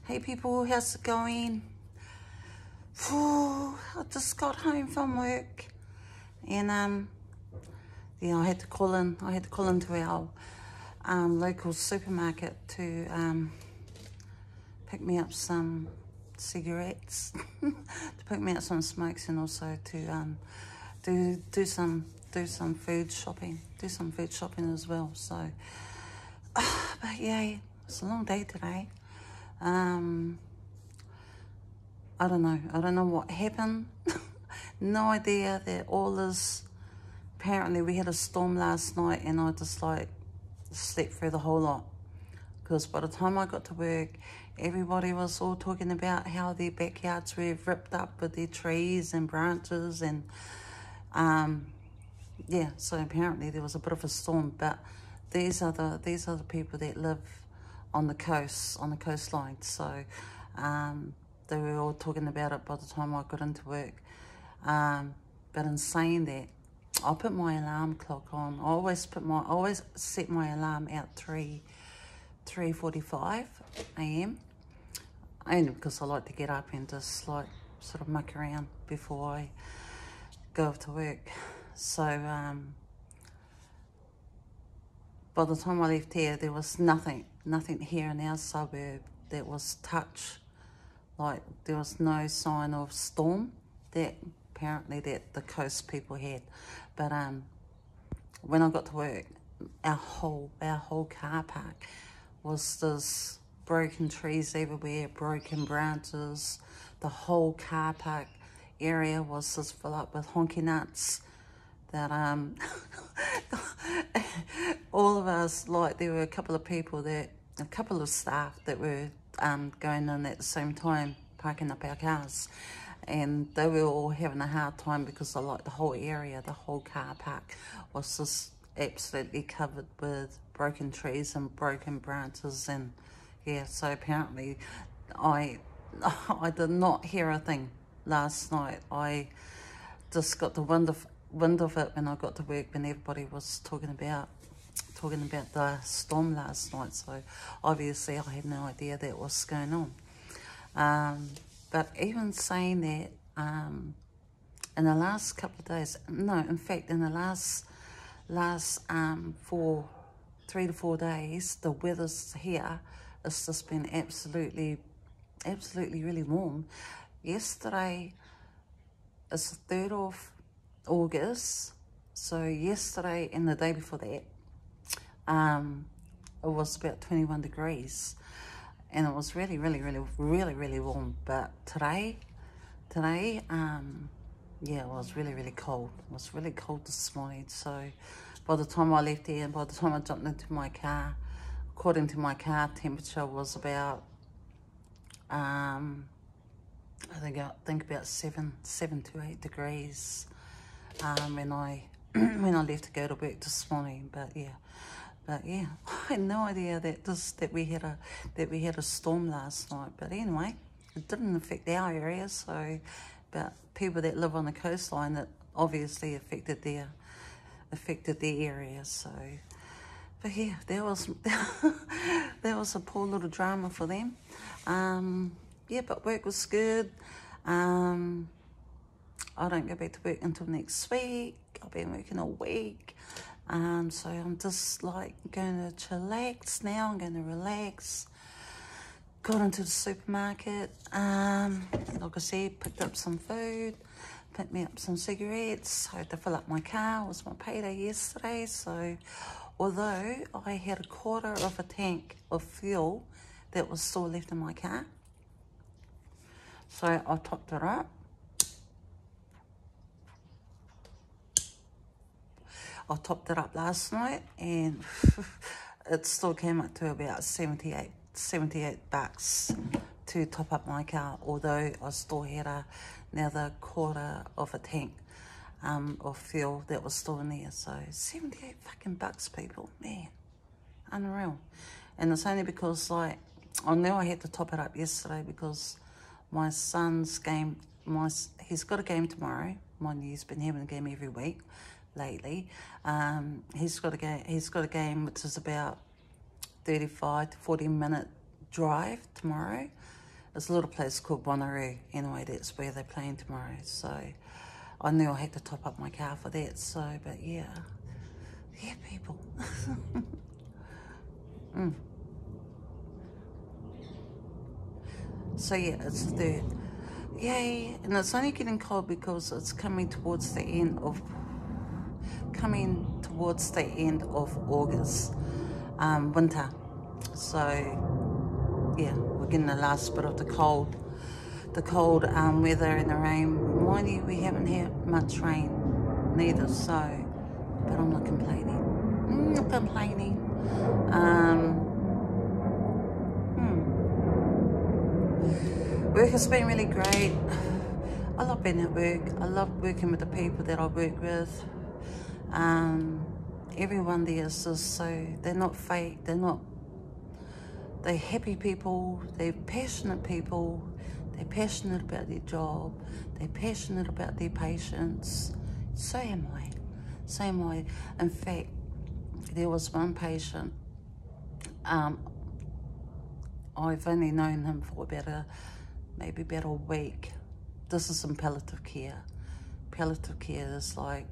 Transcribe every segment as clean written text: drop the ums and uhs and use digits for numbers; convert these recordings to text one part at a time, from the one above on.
Hey people, how's it going? Whew, I just got home from work and yeah, I had to call into our local supermarket to pick me up some cigarettes, to pick me up some smokes, and also to do some food shopping, as well. So, but yeah, it's a long day today. I don't know what happened. No idea that all is, apparently we had a storm last night and I just like slept through the whole lot. Because by the time I got to work, everybody was all talking about how their backyards were ripped up with their trees and branches and yeah, so apparently there was a bit of a storm. But these are the people that live on the coastline. So they were all talking about it by the time I got into work. But in saying that, I put my alarm clock on. I always set my alarm out 3:45 a.m. only because I like to get up and just like sort of muck around before I go off to work. So by the time I left here, there was nothing here in our suburb that was touched. Like there was no sign of storm that apparently that the coast people had. But when I got to work, our whole car park was just broken trees everywhere, broken branches. The whole car park area was just full up with honky nuts that all of us, like there were a couple of staff that were going in at the same time, parking up our cars, and they were all having a hard time because the whole area, the whole car park was just absolutely covered with broken trees and broken branches. And yeah, so apparently I did not hear a thing last night. I just got the wind of it when I got to work, when everybody was talking about the storm last night. So obviously I had no idea that was going on. But even saying that, in the last couple of days, no, in fact, in the last 3 to 4 days, the weather's here has just been absolutely really warm. Yesterday is the 3rd of August, so yesterday and the day before that, it was about 21 degrees, and it was really warm. But today, yeah, it was really cold. It was really cold this morning. So by the time I left here and by the time I jumped into my car, according to my car, temperature was about I think about 7 to 8 degrees when I left to go to work this morning. But yeah, I had no idea that we had a storm last night. But anyway, it didn't affect our area. So, but people that live on the coastline, that obviously affected their area. So, but yeah, there was a poor little drama for them. Yeah, but work was good. I don't go back to work until next week. I've been working all week. So I'm just like going to chillax now. I'm going to relax. Got into the supermarket. Like I said, picked up some food, picked me up some cigarettes. I had to fill up my car. It was my payday yesterday. So although I had a quarter of a tank of fuel that was still left in my car, so I topped it up. I topped it up last night, and it still came up to about 78 bucks to top up my car, although I still had another quarter of a tank of fuel that was still in there. So 78 fucking bucks, people, man, unreal. And it's only because, like, I knew I had to top it up yesterday because my son's game, he's got a game tomorrow. Mind you, he's been having a game every week lately. He's got a game which is about 35 to 40 minute drive tomorrow. There's a little place called Bonnaroo. Anyway, that's where they're playing tomorrow. So I knew I had to top up my car for that. So, but yeah, people. So yeah, it's the 3rd. Yay! And it's only getting cold because it's coming towards the end of August, winter. So yeah, we're getting the last bit of the cold weather and the rain. Mind you, we haven't had much rain neither, so, but I'm not complaining. Not complaining. Work has been really great. I love being at work. I love working with the people that I work with. Everyone there is just so, they're not fake, they're happy people, they're passionate people, they're passionate about their job, they're passionate about their patients. So am I. In fact, there was one patient, I've only known him for maybe about a week. This is in palliative care. Palliative care is like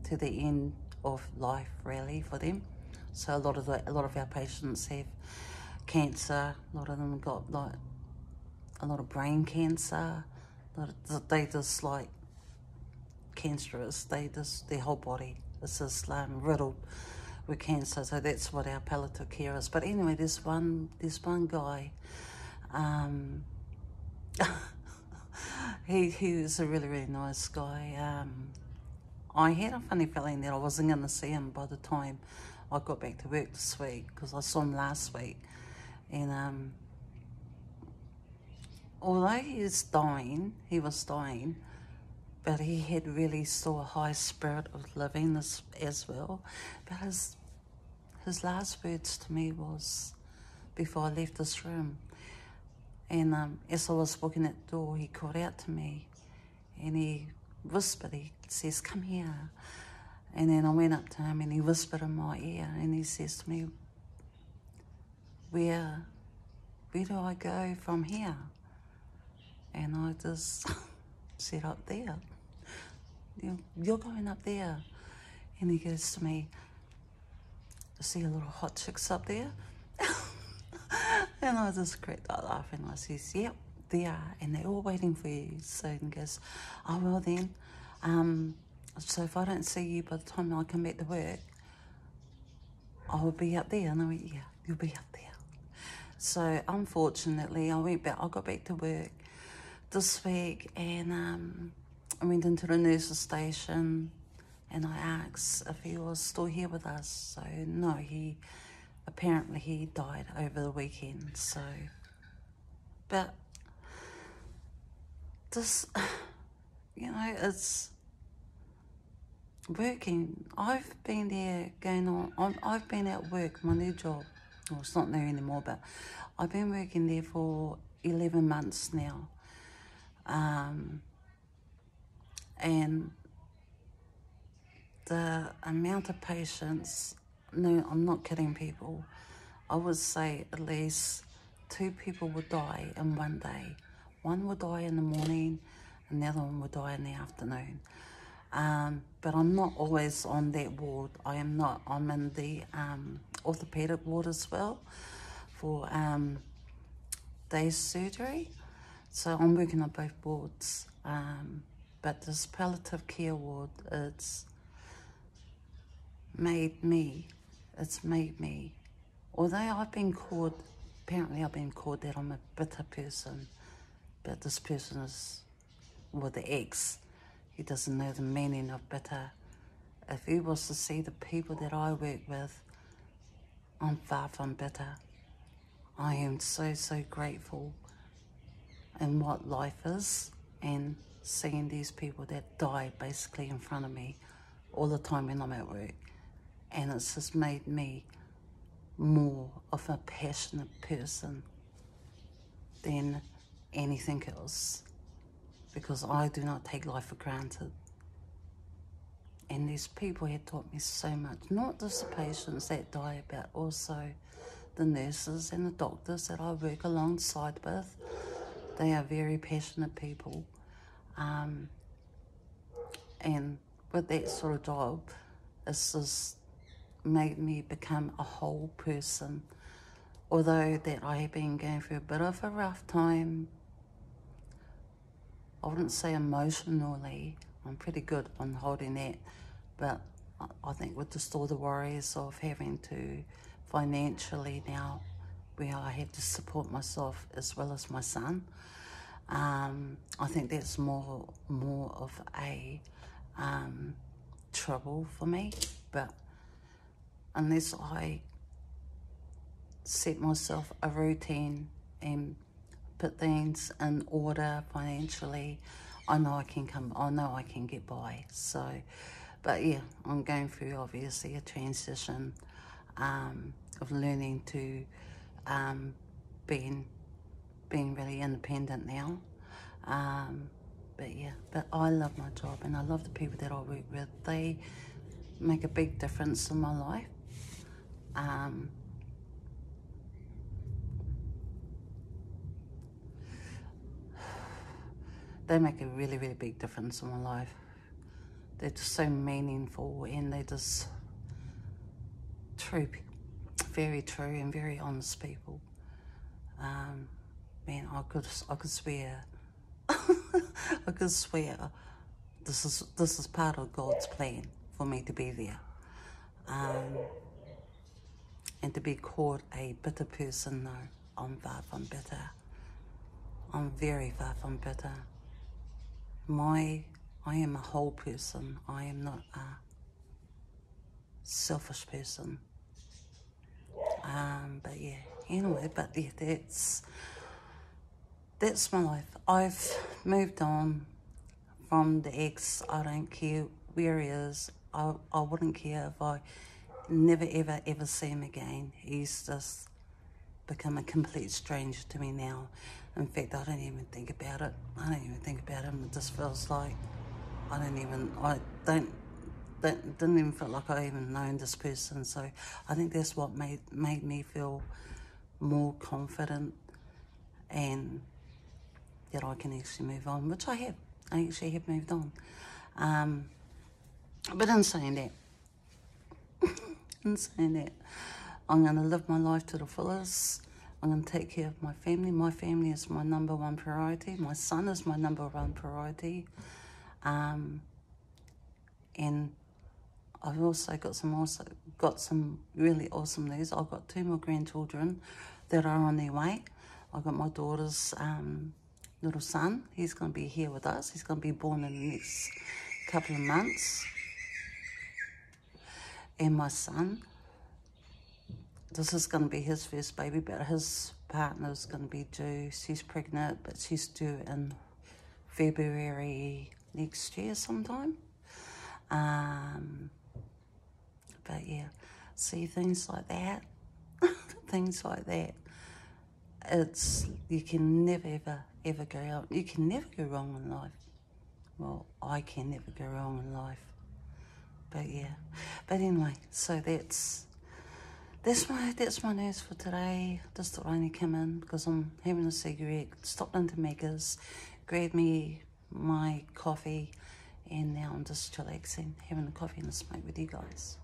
to the end of life, really, for them. So a lot of our patients have cancer. A lot of them got like a lot of brain cancer. They just like cancerous. Their whole body is just riddled with cancer. So that's what our palliative care is. But anyway, there's one guy. He was a really, really nice guy. I had a funny feeling that I wasn't going to see him by the time I got back to work this week, because I saw him last week. And although he was dying, but he had really still a high spirit of living as well. But his last words to me was, before I left this room, and as I was walking at the door, he called out to me, and he whispered, he says, "Come here." And then I went up to him and he whispered in my ear and he says to me, where do I go from here? And I just said, "Up there. You're going up there." And he goes to me, "See a little hot chicks up there?" And I just cracked out laughing. I says, "Yep, they are, and they're all waiting for you." So he goes, "Oh, well then, so if I don't see you by the time I come back to work, I will be up there." And I went, "Yeah, you'll be up there." So unfortunately, I got back to work this week, and I went into the nurse's station and I asked if he was still here with us. So no, apparently he died over the weekend. So, but this, it's working. I've been there going on. I've been at work, my new job. Well, it's not there anymore, but I've been working there for 11 months now. And the amount of patients, no, I'm not kidding people, I would say at least 2 people would die in one day. One would die in the morning and the other one would die in the afternoon. But I'm not always on that ward. I'm in the orthopedic ward as well for day surgery. So I'm working on both wards. But this palliative care ward, it's made me. Although apparently I've been called that I'm a bitter person, but this person is with the X. He doesn't know the meaning of bitter. If he was to see the people that I work with, I'm far from bitter. I am so, so grateful in what life is, and seeing these people that die basically in front of me all the time when I'm at work. And it's just made me more of a passionate person than anything else, because I do not take life for granted. And these people had taught me so much, not just the patients that die, but also the nurses and the doctors that I work alongside with. They are very passionate people. And with that sort of job, it's just made me become a whole person. Although that I have been going through a bit of a rough time, I wouldn't say emotionally, I'm pretty good on holding that, but I think with just all the worries of having to financially now, where I have to support myself as well as my son, I think that's more of a trouble for me. But unless I set myself a routine and put things in order financially, I know I can get by. So, but yeah, I'm going through obviously a transition of learning to being really independent now. But yeah, but I love my job and I love the people that I work with. They make a big difference in my life. They make a really, really big difference in my life. They're just so meaningful, and they're just true, very true and very honest people. Man, I could swear, I could swear this is part of God's plan for me to be there. And to be called a bitter person, no, I'm far from bitter. I'm very far from bitter. I am a whole person. I am not a selfish person. But yeah, anyway, but yeah, that's my life. I've moved on from the ex. I don't care where he is. I wouldn't care if I never ever see him again. He's just become a complete stranger to me now. In fact, I don't even think about it. I don't even think about him. It just feels like I didn't even feel like I even known this person. So I think that's what made me feel more confident and that I can actually move on, which I have. I actually have moved on. But in saying that, I'm going to live my life to the fullest. I'm going to take care of my family. My family is my number one priority. My son is my number one priority. And I've also got some really awesome news. I've got 2 more grandchildren that are on their way. I've got my daughter's little son. He's going to be here with us. He's going to be born in the next couple of months. And my son, this is going to be his first baby, but his partner's going to be due. She's pregnant, but she's due in February next year sometime. But yeah, see, things like that, things like that, you can never, ever go out. You can never go wrong in life. Well, I can never go wrong in life. But yeah, but anyway, so that's my news for today. Just thought I'd only come in because I'm having a cigarette. Stopped into Macca's, grabbed me my coffee, and now I'm just chillaxing, having a coffee and a smoke with you guys.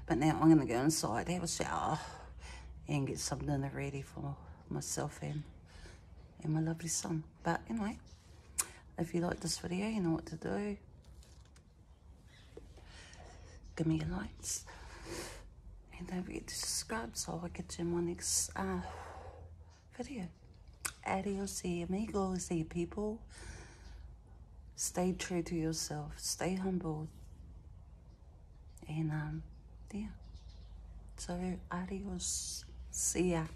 But now I'm going to go inside, have a shower, and get some dinner ready for myself and my lovely son. But anyway, if you like this video, you know what to do. Give me your likes. And don't forget to subscribe so I'll get you in my next video. Adios, amigos, people. Stay true to yourself. Stay humble. And, yeah. So, adios. See ya.